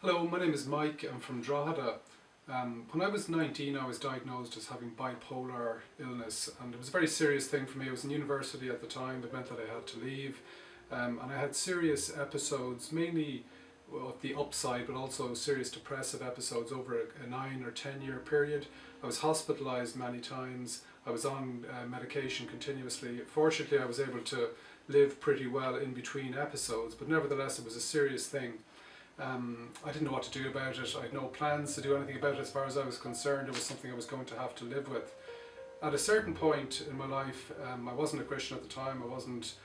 Hello, my name is Mike. I'm from Drogheda. When I was 19, I was diagnosed as having bipolar illness, and it was a very serious thing for me. I was in university at the time. It meant that I had to leave, and I had serious episodes, mainly the upside, but also serious depressive episodes over a 9 or 10 year period. I was hospitalised many times. I was on medication continuously. Fortunately, I was able to live pretty well in between episodes, but nevertheless, it was a serious thing. I didn't know what to do about it. I had no plans to do anything about it as far as I was concerned. It was something I was going to have to live with. At a certain point in my life, I wasn't a Christian at the time. I wasn't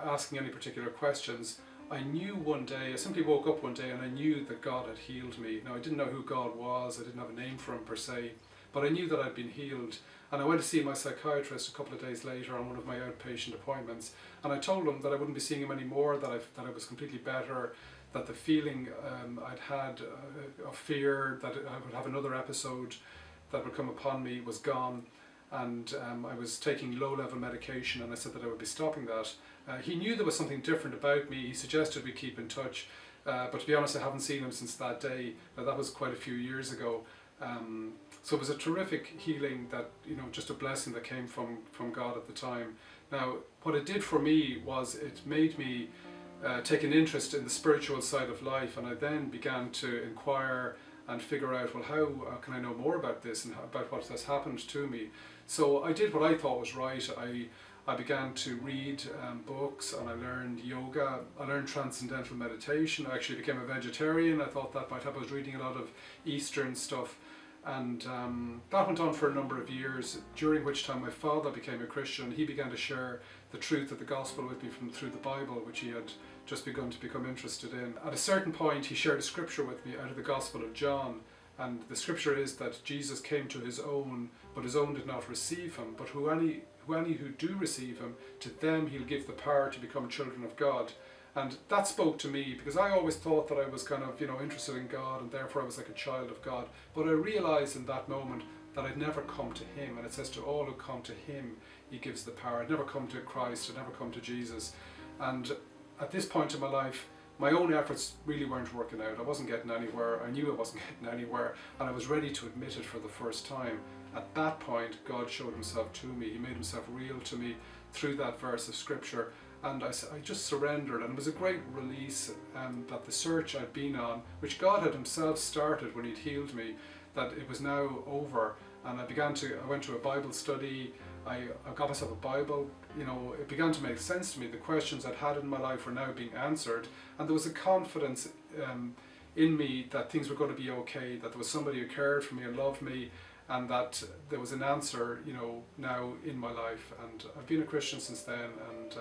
asking any particular questions. I knew one day, I simply woke up one day and I knew that God had healed me. Now, I didn't know who God was. I didn't have a name for him per se, but I knew that I'd been healed. And I went to see my psychiatrist a couple of days later on one of my outpatient appointments, and I told him that I wouldn't be seeing him anymore, that I was completely better, that the feeling I'd had of fear that I would have another episode that would come upon me was gone, and I was taking low-level medication, and I said that I would be stopping that. He knew there was something different about me. He suggested we keep in touch, but to be honest, I haven't seen him since that day. Now, that was quite a few years ago. So it was a terrific healing, that, just a blessing that came from God at the time. Now, what it did for me was it made me take an interest in the spiritual side of life, and I then began to inquire and figure out, well, how can I know more about this and about what has happened to me. So I did what I thought was right. I began to read books, and I learned yoga. I learned transcendental meditation. I actually became a vegetarian. I thought that might help. I was reading a lot of Eastern stuff, and that went on for a number of years, during which time my father became a Christian. He began to share the truth of the gospel with me through the Bible, which he had just begun to become interested in. At a certain point, he shared a scripture with me out of the Gospel of John, and the scripture is that Jesus came to his own, but his own did not receive him. But any who do receive him, to them he'll give the power to become children of God. And that spoke to me, because I always thought that I was kind of, interested in God, and therefore I was like a child of God. But I realized in that moment that I'd never come to him, and it says to all who come to him, he gives the power. I'd never come to Christ, I'd never come to Jesus. And at this point in my life, my own efforts really weren't working out. I wasn't getting anywhere. I knew I wasn't getting anywhere, and I was ready to admit it for the first time. At that point, God showed himself to me. He made himself real to me through that verse of scripture, and I just surrendered. And it was a great release, that the search I'd been on, which God had himself started when he'd healed me, that it was now over. And I went to a Bible study. I got myself a Bible. It began to make sense to me. The questions I'd had in my life were now being answered, and there was a confidence in me that things were going to be okay, that there was somebody who cared for me and loved me, and that there was an answer, now in my life. And I've been a Christian since then, and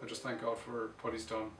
I just thank God for what he's done.